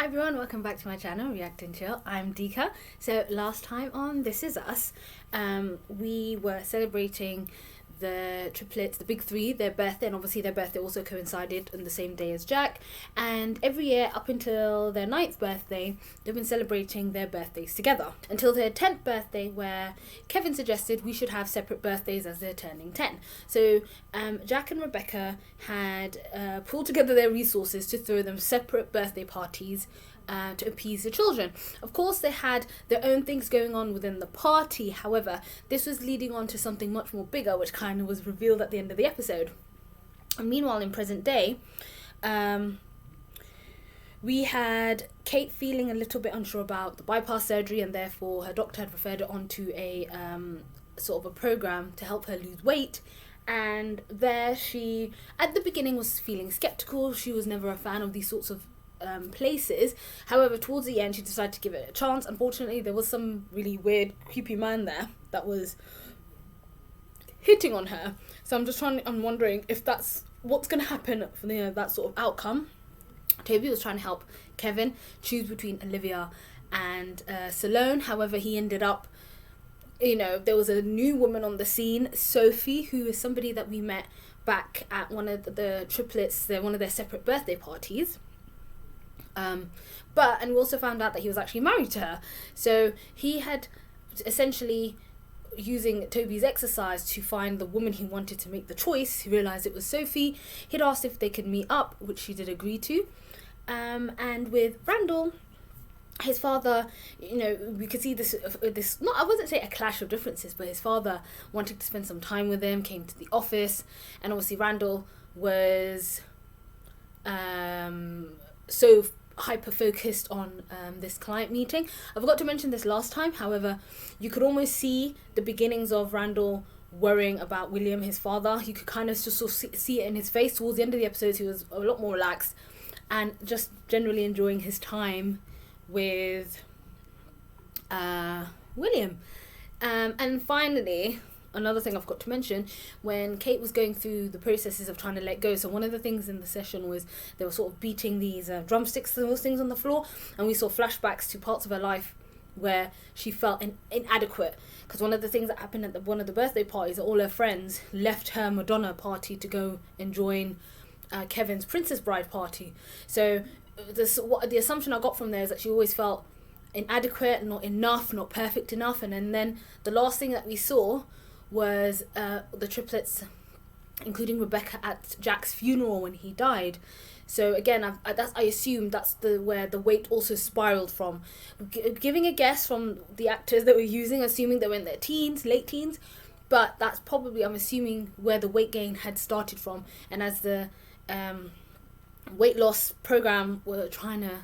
Hi everyone, welcome back to my channel, React and Chill. I'm Dika. So last time on This Is Us, we were celebrating the triplets, the big three, their birthday, and obviously their birthday also coincided on the same day as Jack. And every year up until their 9th birthday, they've been celebrating their birthdays together. Until their 10th birthday, where Kevin suggested we should have separate birthdays as they're turning 10. So Jack and Rebecca had pulled together their resources to throw them separate birthday parties to appease the children. Of course, they had their own things going on within the party. However, this was leading on to something much more bigger, which kind of was revealed at the end of the episode. And meanwhile, in present day, we had Kate feeling a little bit unsure about the bypass surgery, and therefore her doctor had referred her on to a sort of a program to help her lose weight. And there she, at the beginning, was feeling skeptical. She was never a fan of these sorts of places. However, towards the end, she decided to give it a chance. Unfortunately, there was some really weird, creepy man there that was hitting on her. So I'm wondering if that's what's going to happen for that sort of outcome. Toby was trying to help Kevin choose between Olivia and Salone. However, he ended up, there was a new woman on the scene, Sophie, who is somebody that we met back at one of the triplets, one of their separate birthday parties. And we also found out that he was actually married to her. So he had essentially, using Toby's exercise to find the woman he wanted to make the choice, he realised it was Sophie. He'd asked if they could meet up, which she did agree to. And with Randall, his father, we could see this, not, I wouldn't say a clash of differences, but his father wanted to spend some time with him, came to the office, and obviously Randall was so hyper-focused on this client meeting. I forgot to mention this last time, however, you could almost see the beginnings of Randall worrying about William, his father. You could kind of just sort of see it in his face. Towards the end of the episode, he was a lot more relaxed and just generally enjoying his time with William. And finally, another thing I forgot to mention, when Kate was going through the processes of trying to let go, so one of the things in the session was they were sort of beating these drumsticks and those things on the floor, and we saw flashbacks to parts of her life where she felt inadequate, because one of the things that happened at one of the birthday parties, all her friends left her Madonna party to go and join Kevin's Princess Bride party. So the assumption I got from there is that she always felt inadequate, not enough, not perfect enough. And then the last thing that we saw was the triplets, including Rebecca, at Jack's funeral when he died. So again, I assume that's where the weight also spiraled from. Giving a guess from the actors that we're using, assuming they were in their teens, late teens, but that's probably, I'm assuming, where the weight gain had started from. And as the weight loss program were trying to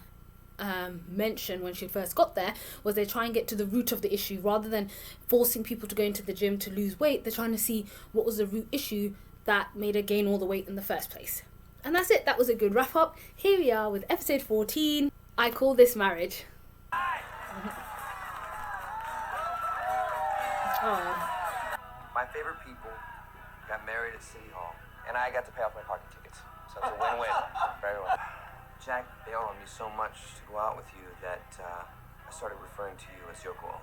mention when she first got there, was they try and get to the root of the issue rather than forcing people to go into the gym to lose weight. They're trying to see what was the root issue that made her gain all the weight in the first place. And that's it. That was a good wrap up. Here we are with episode 14. I call this marriage. My favorite people got married at City Hall, and I got to pay off my parking tickets. So it's a win-win for everyone. Jack bailed on me so much to go out with you that I started referring to you as Yoko.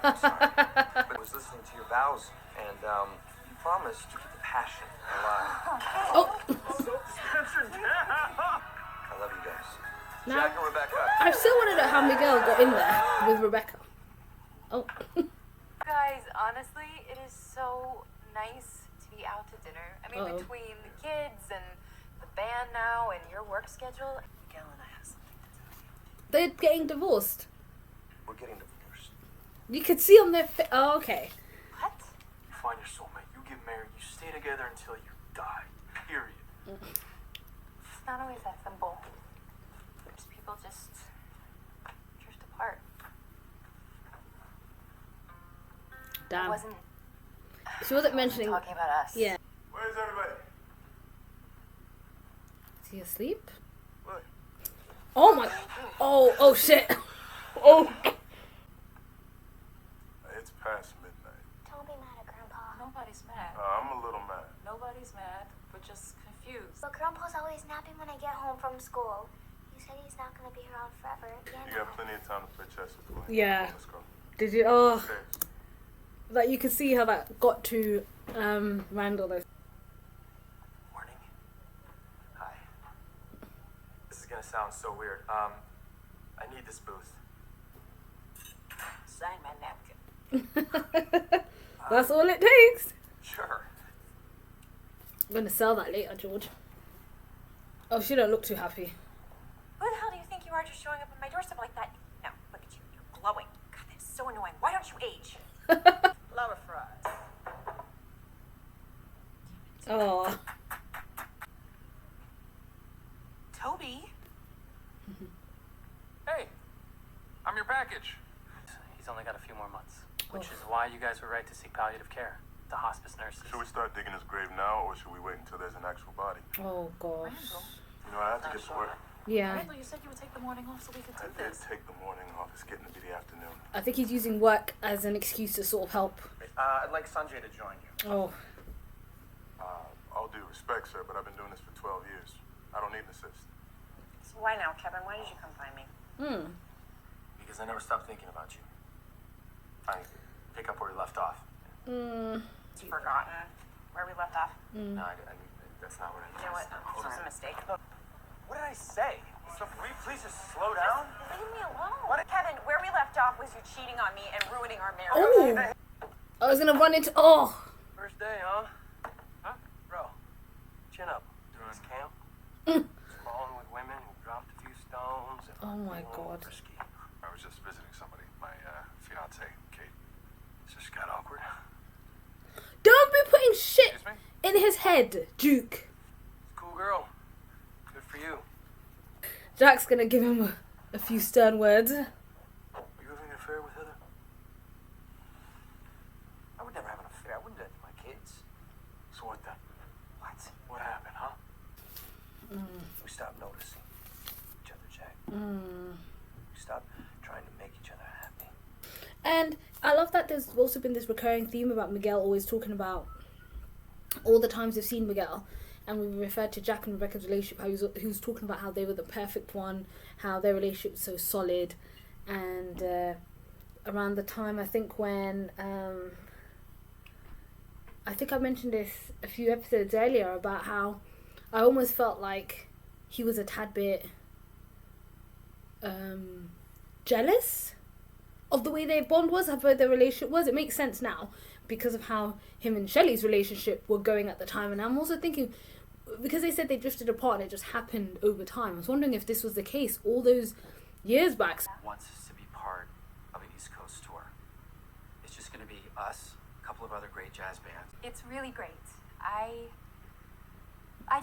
I'm sorry. But I was listening to your vows, and you promised to keep the passion alive. Oh, I love you guys. now, Jack and Rebecca. I still want to know how Miguel got in there with Rebecca. Oh. Guys, honestly, it is so nice to be out to dinner. I mean, between the kids and the band now and your work schedule, Miguel and I have something to tell you. They're getting divorced. We're getting divorced. You could see on their face. Oh, okay. What? You find your soulmate, you get married, you stay together until you die. Period. It's not always that simple. People just drift apart. Damn. She I wasn't mentioning. talking about us. Yeah. Where's everybody? Is he asleep? What? Oh my. Oh shit. Oh. It's past midnight. Don't be mad at Grandpa. Nobody's mad. I'm a little mad. Nobody's mad. We're just confused. But Grandpa's always napping when I get home from school. He said he's not gonna be around forever. You got plenty of time to play chess with me. Yeah. Let's go. Did you? Oh, Upstairs. like you could see how that got to Randall though. Morning. Hi. This is gonna sound so weird. I need this booth. Sign my napkin. That's all it takes. Sure. I'm gonna sell that later, George. Oh, she don't look too happy. Who the hell do you think you are just showing up at my doorstep like that? Now, look at you. You're glowing. God, that's so annoying. Why don't you age? Flower fries. Oh. Toby? Hey, I'm your package. He's only got a few more months, which is why you guys were right to seek palliative care. The hospice nurses. Should we start digging his grave now, or should we wait until there's an actual body? Oh gosh. You know, I have to get to work. Yeah. Randall, you said you would take the morning off so we could I do did this. take the morning off. It's getting to be the afternoon. I think he's using work as an excuse to sort of help. I'd like Sanjay to join you. Oh. All due respect, sir, but I've been doing this for 12 years. I don't need an assist. So why now, Kevin? Why did you come find me? Because I never stopped thinking about you. Fine, pick up where we left off. It's forgotten where we left off. No, that's not what I You know what? This was a mistake. What did I say? Sophie, will you please just slow down? Leave me alone. Kevin, where we left off was you cheating on me and ruining our marriage. Oh. I was gonna run into. Oh. First day, huh? Huh? Bro, chin up. Doing this camp? Falling with women who dropped a few stones. And Oh my feeling a little God. Risky. I was just visiting somebody, my fiance, Kate. This just got awkward. Don't be putting shit Excuse me? in his head, Duke. Cool girl. Good for you. Jack's gonna give him a few stern words. Are you having an affair with Heather? I would never have an affair. I wouldn't do that to my kids. So what then? What? What happened, huh? We stopped noticing each other, Jack. We stopped trying to make each other happy. And I love that there's also been this recurring theme about Miguel always talking about all the times they've seen Miguel. And we referred to Jack and Rebecca's relationship, how he was talking about how they were the perfect one, how their relationship was so solid. And around the time, I think when... I think I mentioned this a few episodes earlier about how I almost felt like he was a tad bit jealous of the way their bond was, how their relationship was. It makes sense now because of how him and Shelly's relationship were going at the time. And I'm also thinking, because they said they drifted apart and it just happened over time, I was wondering if this was the case all those years back. Wants us to be part of an East Coast tour. It's just going to be us, a couple of other great jazz bands. It's really great. I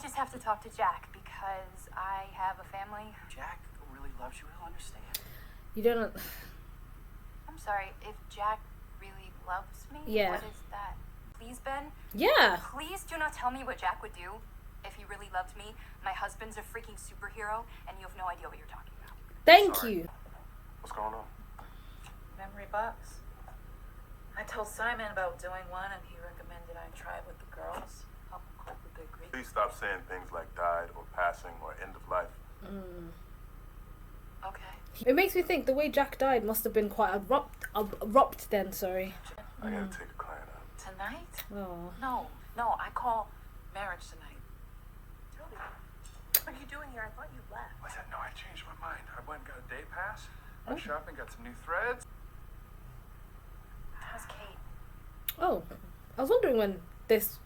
just have to talk to Jack because I have a family. Jack really loves you. He'll understand. You don't... I'm sorry, if Jack really loves me, Yeah. what is that? Please, Ben, Yeah. please do not tell me what Jack would do if he really loved me. My husband's a freaking superhero, and you have no idea what you're talking about. Thank Sorry. you. What's going on? Memory box. I told Simon about doing one, and he recommended I try it with the girls. Help them cope with their grief. Please stop saying things like died or passing or end of life. Okay. It makes me think the way Jack died must have been quite abrupt then, sorry. I gotta take a client out. Tonight? Oh. No, I call marriage tonight. Toby, what are you doing here? I thought you left. I said, no, I changed my mind. I went and got a day pass. Went shopping, got some new threads. How's Kate? Oh. I was wondering when this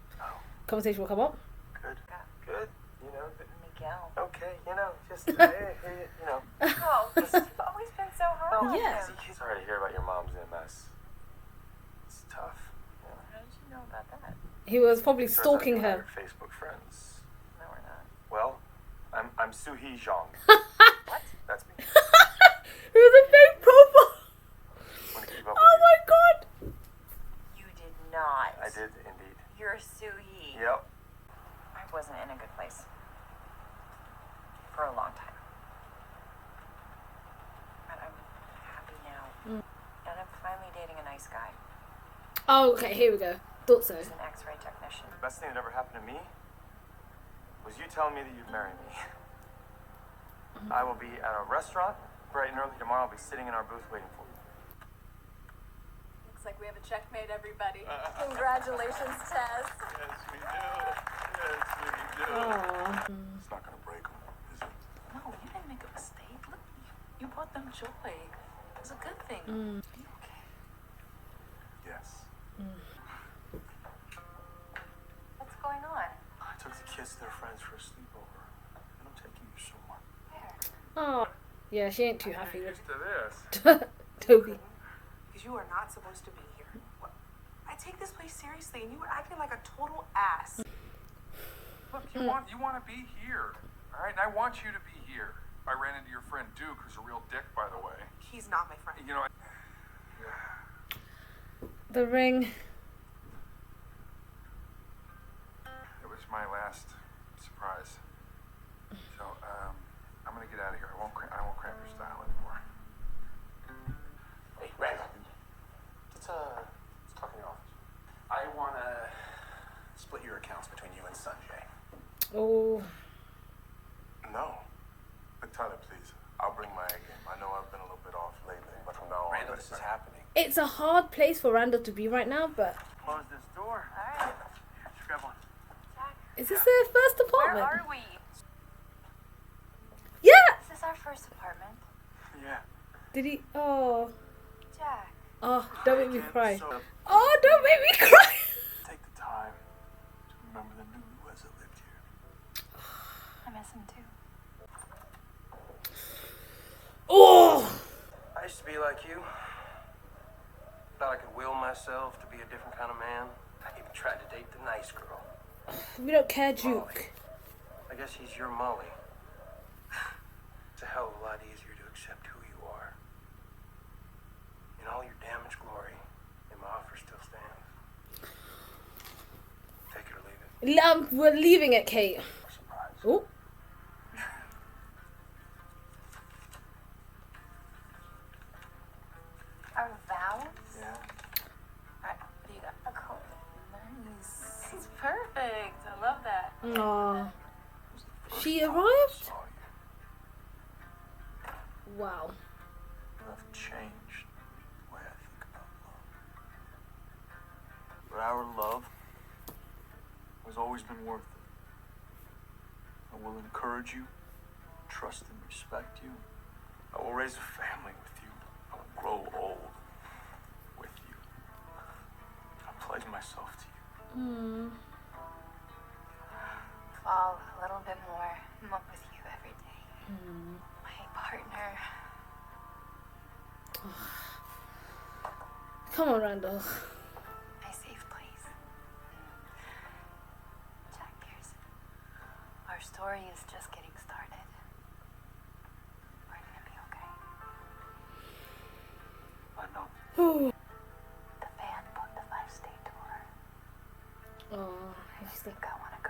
conversation will come up. Good. Good. You know, Miguel. okay, you know, just, you know. Oh, you've always been so hard on Yeah. him. Sorry to hear about your mom's MS. It's tough. Yeah. How did you know about that? He was probably Turns out stalking you and I her. are Facebook friends. No, we're not. Well, I'm Soo-hee Zhang. What? That's me. It was a fake profile. Want to keep up Oh with my god. You did not. you? I did indeed. You're Soo-hee. Yep. I wasn't in a good place. For a long time. But I'm happy now. And I'm finally dating a nice guy. Oh, okay, here we go. Thought so. He's an X-ray technician. The best thing that ever happened to me was you telling me that you'd marry me. I will be at a restaurant bright and early tomorrow. I'll be sitting in our booth waiting for you. Looks like we have a checkmate, everybody. Congratulations, Tess. Yes, we do. Yes, we do. Aww. It's not gonna break them, is it? No, you didn't make a mistake. Look, you brought them joy. It was a good thing. Are you okay? Yes. What's going on? I took the kids to their friends for a sleepover, and I'm taking you somewhere. Oh, yeah, she ain't too happy with Used to this. Toby. Because you are not supposed to be here. What? I take this place seriously, and you were acting like a total ass. Look, you want to be here, all right? And I want you to be here. I ran into your friend Duke, who's a real dick, by the way. He's not my friend. You know, The ring. it was my last surprise. So, I'm gonna get out of here. I won't cramp your style anymore. Hey, Randall. Let's talk in your office. I wanna split your accounts between you and Sanjay. Oh. No. But Tyler, please. I'll bring my A game. I know I've been a little bit off lately, but from now on, Randall, this is happening. It's a hard place for Randall to be right now, but Close this door. All right, Just grab one. Jack. is this their first Where apartment? are we? Yeah! Is this our first apartment? Yeah. Did he? Oh. Jack. Oh, don't make me cry. So, Oh, don't make me cry! take the time to remember the newlyweds that lived here. I miss him too. Oh! I used to be like you. Thought I could will myself to be a different kind of man. I even tried to date the nice girl. We don't care, Duke. I guess he's your Molly. It's a hell of a lot easier to accept who you are. In all your damaged glory, and my offer still stands. Take it or leave it. We're leaving it, Kate. Surprise. Oh. Our vows? Yeah. Alright, what do you got? A coat. Nice. It's perfect. I love that. Aw. She First time I arrived? saw you, Wow. you have changed the way I think about love. But our love has always been worth it. I will encourage you, trust and respect you. I will raise a family with you. I will grow old with you. I pledge myself to you. Fall a little bit more in love with you every day. My partner. Come on, Randall. My safe place. Jack Pearson. Our story is just getting started. We're gonna be okay. I know. Oh. The band booked a 5-state tour. I just think I wanna go.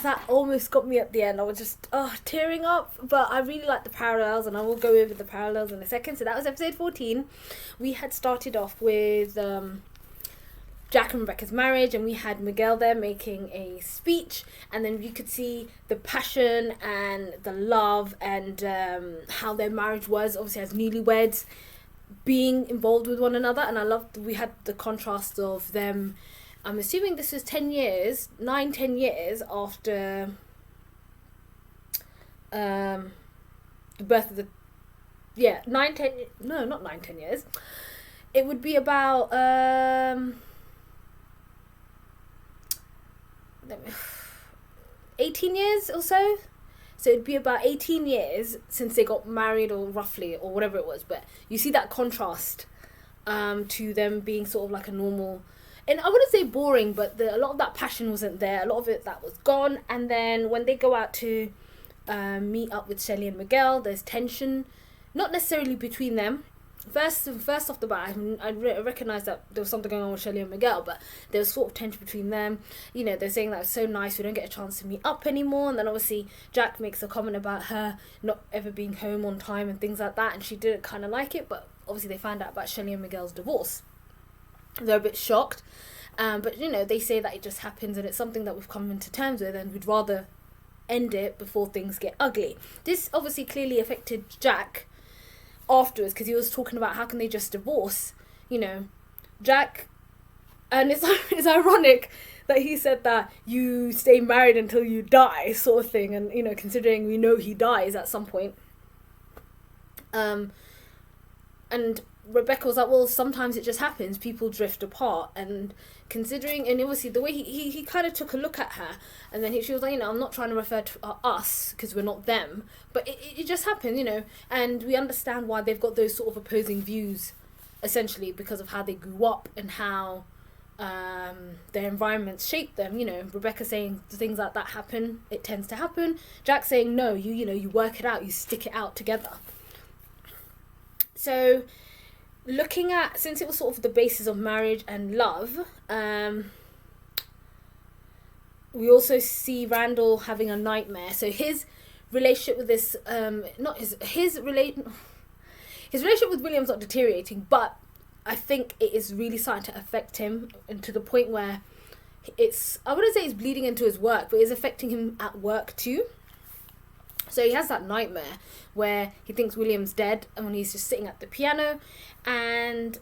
That almost got me at the end. I was just tearing up, but I really like the parallels, and I will go over the parallels in a second. So that was episode 14. We had started off with Jack and Rebecca's marriage, and we had Miguel there making a speech, and then you could see the passion and the love and how their marriage was, obviously as newlyweds, being involved with one another. And I loved we had the contrast of them. I'm assuming this was 10 years after the birth of the... Yeah, 10 years. It would be about... 18 years or so. So it'd be about 18 years since they got married, or roughly, or whatever it was. But you see that contrast to them being sort of like a normal... And I wouldn't say boring, but a lot of that passion wasn't there. A lot of it that was gone. And then when they go out to meet up with Shelly and Miguel, there's tension, not necessarily between them. First off the bat, I recognise that there was something going on with Shelly and Miguel, but there was sort of tension between them. You know, they're saying that it's so nice we don't get a chance to meet up anymore. And then obviously Jack makes a comment about her not ever being home on time and things like that, and she didn't kind of like it. But obviously they find out about Shelly and Miguel's divorce. They're a bit shocked, but you know, they say that it just happens and it's something that we've come into terms with, and we'd rather end it before things get ugly. This obviously clearly affected Jack afterwards, because he was talking about how can they just divorce, you know, Jack. And it's ironic that he said that you stay married until you die, sort of thing. And, you know, considering we know he dies at some point. And Rebecca was like, well, sometimes it just happens. People drift apart. And considering, and obviously the way he kind of took a look at her. And then she was like, you know, I'm not trying to refer to us because we're not them. But it just happened, you know. And we understand why they've got those sort of opposing views, essentially, because of how they grew up and how their environments shape them. You know, Rebecca saying things like that happen, it tends to happen. Jack saying no, you know, you work it out, you stick it out together. So looking at, since it was sort of the basis of marriage and love, we also see Randall having a nightmare. So his relationship with this his relationship with William's not deteriorating, but I think it is really starting to affect him, and to the point where I wouldn't say it's bleeding into his work, but it's affecting him at work too. So he has that nightmare where he thinks William's dead, and when he's just sitting at the piano, and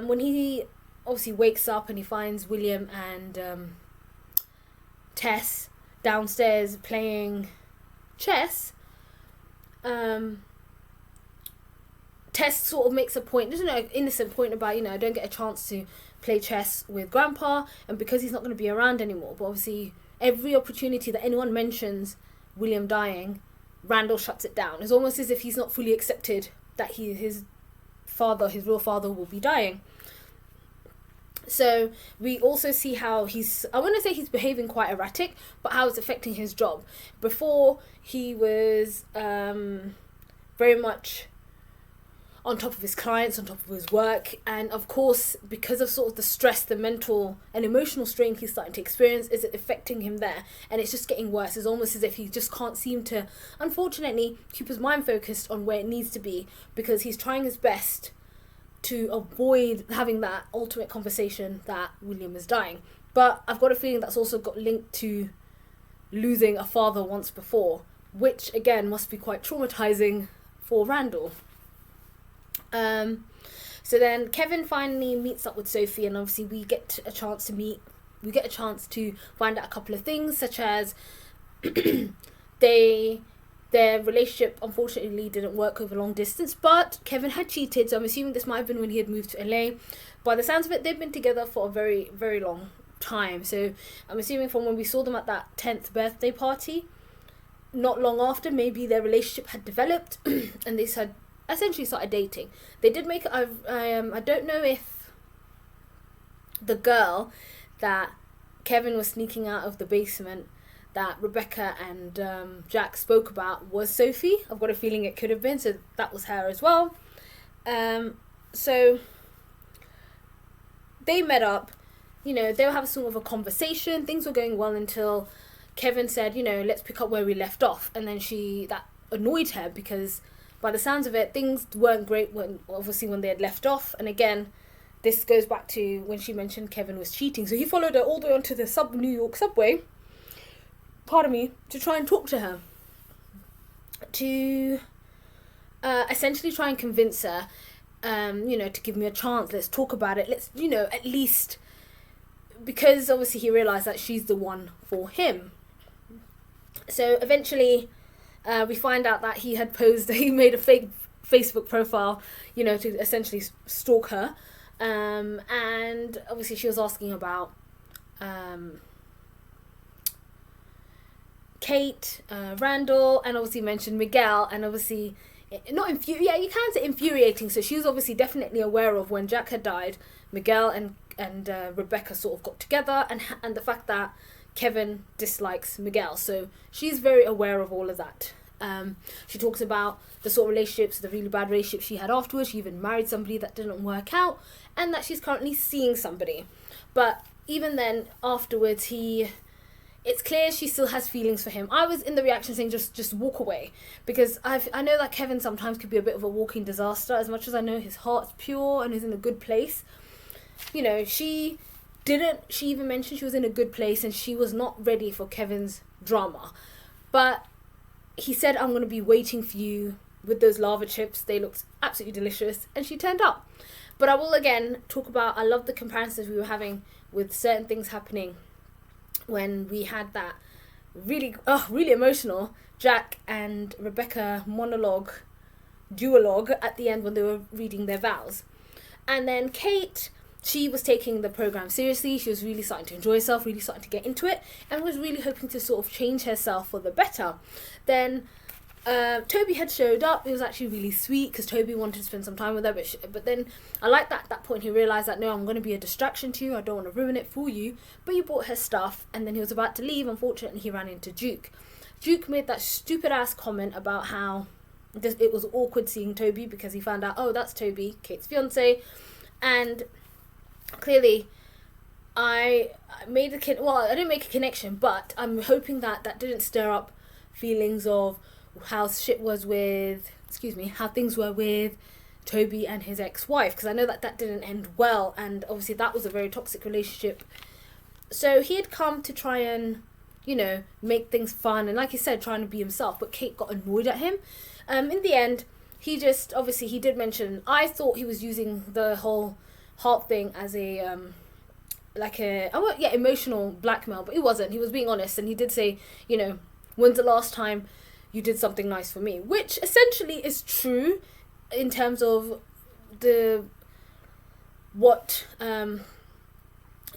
when he obviously wakes up and he finds William and Tess downstairs playing chess, Tess sort of makes a point, doesn't know, an innocent point about, you know, I don't get a chance to play chess with Grandpa, and because he's not going to be around anymore. But obviously, every opportunity that anyone mentions William dying, Randall shuts it down. It's almost as if he's not fully accepted that his real father, will be dying. So we also see how I want to say he's behaving quite erratic, but how it's affecting his job. Before, he was very much on top of his clients, on top of his work, and of course, because of sort of the stress, the mental and emotional strain he's starting to experience, is it affecting him there, and it's just getting worse. It's almost as if he just can't seem to, unfortunately, keep his mind focused on where it needs to be, because he's trying his best to avoid having that ultimate conversation that William is dying. But I've got a feeling that's also got linked to losing a father once before, which again must be quite traumatizing for Randall. So then Kevin finally meets up with Sophie, and obviously we get a chance to find out a couple of things, such as their relationship unfortunately didn't work over long distance, but Kevin had cheated, so I'm assuming this might have been when he had moved to LA. By the sounds of it, they've been together for a very, very long time, so I'm assuming from when we saw them at that 10th birthday party, not long after, maybe their relationship had developed and they had essentially started dating. They did make I don't know if the girl that Kevin was sneaking out of the basement that Rebecca and Jack spoke about was Sophie. I've got a feeling it could have been, so that was her as well. So they met up, you know, they were having sort of a conversation, things were going well until Kevin said, you know, let's pick up where we left off, and then that annoyed her, because by the sounds of it, things weren't great when they had left off. And again, this goes back to when she mentioned Kevin was cheating. So he followed her all the way onto the New York subway, to try and talk to her. To essentially try and convince her, you know, to give me a chance. Let's talk about it. Let's, you know, at least, because obviously he realised that she's the one for him. So eventually, we find out that he made a fake Facebook profile, you know, to essentially stalk her. And obviously she was asking about Kate, Randall, and obviously mentioned Miguel, and obviously you can say infuriating. So she was obviously definitely aware of when Jack had died, Miguel and Rebecca sort of got together, and the fact that Kevin dislikes Miguel, so she's very aware of all of that. She talks about the sort of relationships, the really bad relationships she had afterwards. She even married somebody that didn't work out, and that she's currently seeing somebody. But even then, afterwards, it's clear she still has feelings for him. I was in the reaction saying just walk away, because I know that Kevin sometimes could be a bit of a walking disaster. As much as I know his heart's pure and is in a good place, you know, she even mentioned she was in a good place and she was not ready for Kevin's drama. But he said, I'm going to be waiting for you with those lava chips. They looked absolutely delicious. And she turned up. But I will again talk about, I love the comparisons we were having with certain things happening when we had that really emotional Jack and Rebecca duologue at the end when they were reading their vows. And then Kate, she was taking the program seriously. She was really starting to enjoy herself, really starting to get into it, and was really hoping to sort of change herself for the better. Then Toby had showed up. It was actually really sweet because Toby wanted to spend some time with her, but then I like that at that point he realised that, no, I'm going to be a distraction to you, I don't want to ruin it for you. But you bought her stuff, and then he was about to leave. Unfortunately, he ran into Duke. Duke made that stupid ass comment about how it was awkward seeing Toby because he found out, oh, that's Toby, Kate's fiance. And clearly I didn't make a connection, but I'm hoping that didn't stir up feelings of how things were with Toby and his ex-wife, because I know that didn't end well, and obviously that was a very toxic relationship. So he had come to try and, make things fun, and like he said, trying to be himself, but Kate got annoyed at him. In the end, he did mention, I thought he was using the whole heart thing as a emotional blackmail, but it wasn't. He was being honest, and he did say, when's the last time you did something nice for me, which essentially is true in terms of what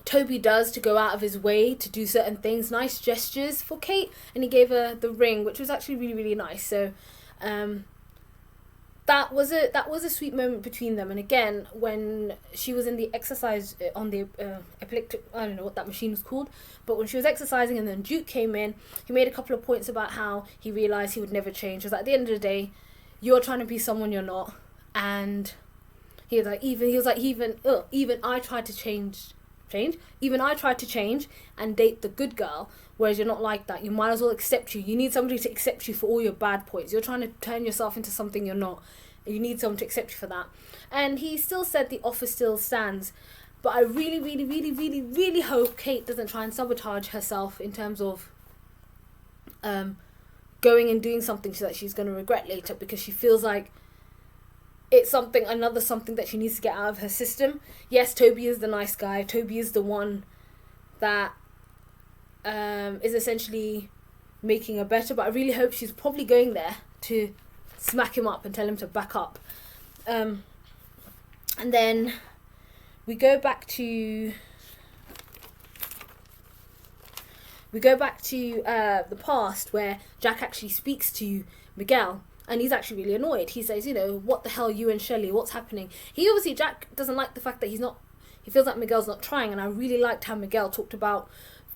Toby does to go out of his way to do certain things, nice gestures for Kate, and he gave her the ring, which was actually really, really nice. So that was a sweet moment between them. And again, when she was in the exercise on the epileptic, I don't know what that machine was called, but when she was exercising and then Duke came in, he made a couple of points about how he realised he would never change. Because at the end of the day, you're trying to be someone you're not, and he was like, even I tried to change. Even I tried to change and date the good girl, whereas you're not like that. You might as well accept you. You need somebody to accept you for all your bad points. You're trying to turn yourself into something you're not. You need someone to accept you for that. And he still said the offer still stands. But I really, really, really, really, really hope Kate doesn't try and sabotage herself in terms of going and doing something that she's going to regret later, because she feels like it's something that she needs to get out of her system. Yes, Toby is the nice guy. Toby is the one that is essentially making her better. But I really hope she's probably going there to smack him up and tell him to back up. And then we go back to the past, where Jack actually speaks to Miguel. And he's actually really annoyed. He says, what the hell, you and Shelly, what's happening? Jack doesn't like the fact that he feels like Miguel's not trying. And I really liked how Miguel talked about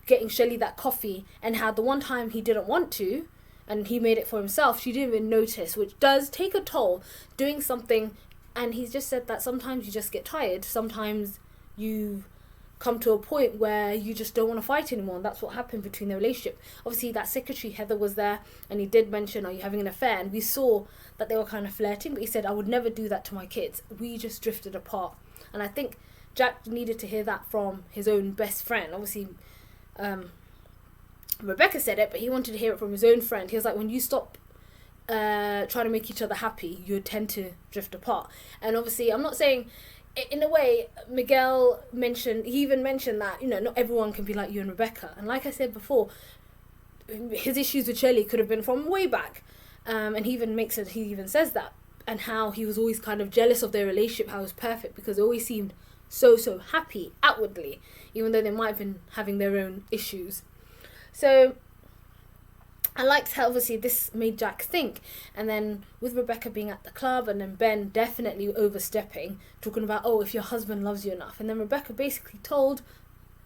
getting Shelly that coffee, and how the one time he didn't want to, and he made it for himself, she didn't even notice, which does take a toll, doing something. And he's just said that sometimes you just get tired. Sometimes you come to a point where you just don't want to fight anymore, and that's what happened between the relationship. Obviously that secretary Heather was there, and he did mention, are you having an affair? And we saw that they were kind of flirting, but he said, I would never do that to my kids, we just drifted apart. And I think Jack needed to hear that from his own best friend. Obviously Rebecca said it, but he wanted to hear it from his own friend. He was like, when you stop trying to make each other happy, you tend to drift apart. And obviously I'm not saying, in a way, Miguel even mentioned that, not everyone can be like you and Rebecca. And like I said before, his issues with Shelly could have been from way back. And he even says that. And how he was always kind of jealous of their relationship, how it was perfect, because they always seemed so happy outwardly, even though they might have been having their own issues. So I liked how obviously this made Jack think. And then with Rebecca being at the club, and then Ben definitely overstepping, talking about, oh, if your husband loves you enough. And then Rebecca basically told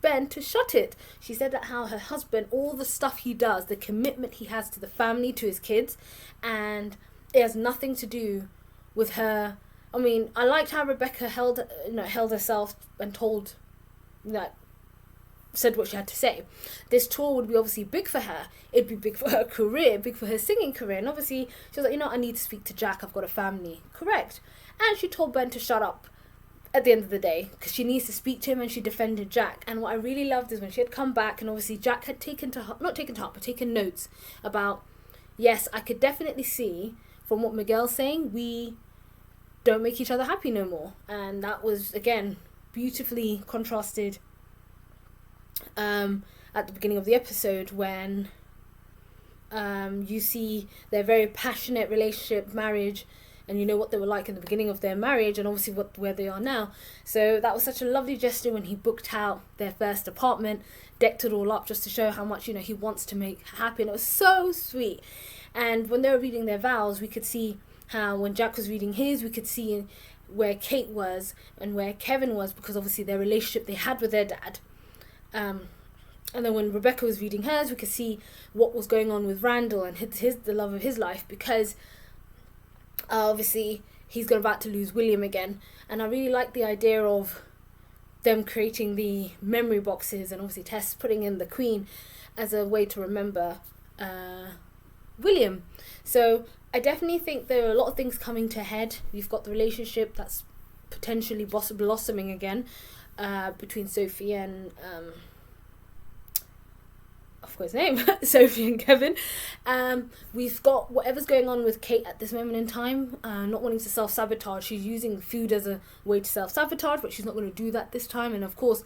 Ben to shut it. She said that how her husband, all the stuff he does, the commitment he has to the family, to his kids, and it has nothing to do with her. I mean, I liked how Rebecca held herself and said what she had to say. This tour would be obviously big for her. It'd be big for her career, big for her singing career. And obviously she was like, I need to speak to Jack. I've got a family. Correct. And she told Ben to shut up. at the end of the day, because she needs to speak to him, and she defended Jack. And what I really loved is when she had come back, and obviously Jack had taken notes about, yes, I could definitely see from what Miguel's saying, we don't make each other happy no more. And that was, again, beautifully contrasted at the beginning of the episode, when you see their very passionate relationship, marriage, and you know what they were like in the beginning of their marriage, and obviously where they are now. So that was such a lovely gesture when he booked out their first apartment, decked it all up just to show how much, you know, he wants to make happy. And it was so sweet. And when they were reading their vows, we could see how when Jack was reading his, we could see where Kate was and where Kevin was, because obviously their relationship they had with their dad. And then when Rebecca was reading hers, we could see what was going on with Randall and the love of his life, because obviously he's about to lose William again. And I really like the idea of them creating the memory boxes, and obviously Tess putting in the Queen as a way to remember William. So I definitely think there are a lot of things coming to head. You've got the relationship that's potentially blossoming again between Sophie and I forgot his name, Sophie and Kevin. We've got whatever's going on with Kate at this moment in time, not wanting to self-sabotage. She's using food as a way to self-sabotage, but she's not going to do that this time. And of course,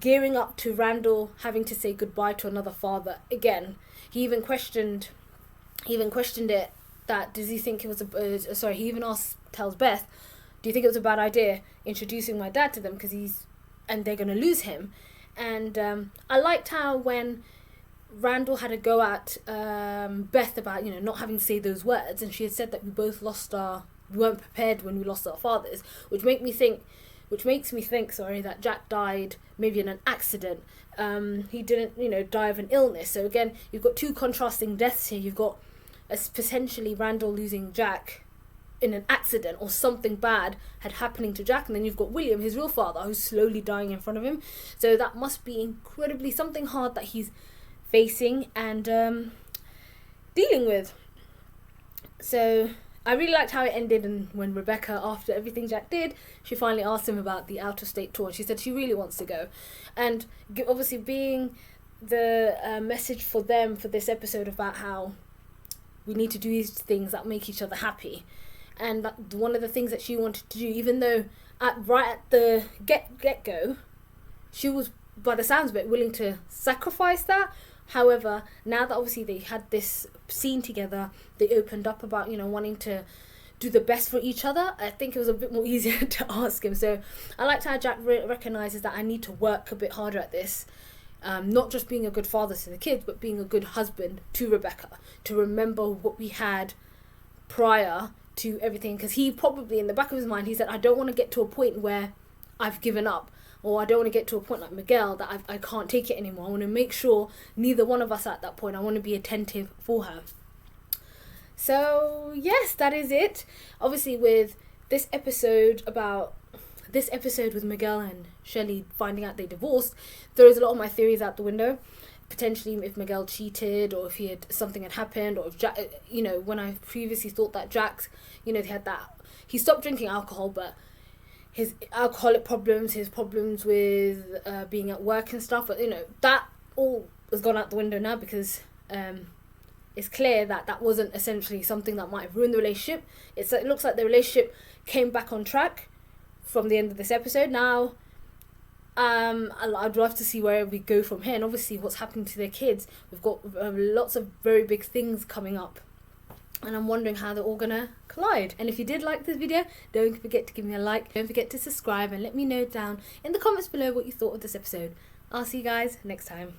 gearing up to Randall having to say goodbye to another father again. He even questioned it, that does he think it was he even tells Beth, do you think it was a bad idea introducing my dad to them, because they're going to lose him. And I liked how when Randall had a go at Beth about, you know, not having to say those words, and she had said that we weren't prepared when we lost our fathers, which makes me think that Jack died maybe in an accident. He didn't, you know, die of an illness. So again, you've got two contrasting deaths here. You've got potentially Randall losing Jack in an accident, or something bad had happening to Jack, and then you've got William, his real father, who's slowly dying in front of him. So that must be incredibly something hard that he's facing and dealing with. So I really liked how it ended, and when Rebecca, after everything Jack did, she finally asked him about the out-of-state tour, and she said she really wants to go. And obviously being the message for them for this episode about how we need to do these things that make each other happy. And one of the things that she wanted to do, even though right at the get-go, she was, by the sounds of it, willing to sacrifice that. However, now that obviously they had this scene together, they opened up about, you know, wanting to do the best for each other. I think it was a bit more easier to ask him. So I liked how Jack recognises that I need to work a bit harder at this. Not just being a good father to the kids, but being a good husband to Rebecca, to remember what we had prior to everything. Because he probably, in the back of his mind, he said, I don't want to get to a point where I've given up, or I don't want to get to a point like Miguel that I can't take it anymore. I want to make sure neither one of us are at that point. I want to be attentive for her. So yes, that is it. Obviously with this episode with Miguel and Shelly finding out they divorced, throws a lot of my theories out the window. Potentially if Miguel cheated, or if something had happened, or if Jack, you know, when I previously thought that Jack, you know, he stopped drinking alcohol, but his alcoholic problems, his problems with being at work and stuff, but you know, that all has gone out the window now, because it's clear that wasn't essentially something that might have ruined the relationship. It looks like the relationship came back on track from the end of this episode. Now I'd love to see where we go from here, and obviously what's happening to their kids. We've got lots of very big things coming up, and I'm wondering how they're all gonna collide. And if you did like this video, don't forget to give me a like, don't forget to subscribe, and let me know down in the comments below what you thought of this episode. I'll see you guys next time.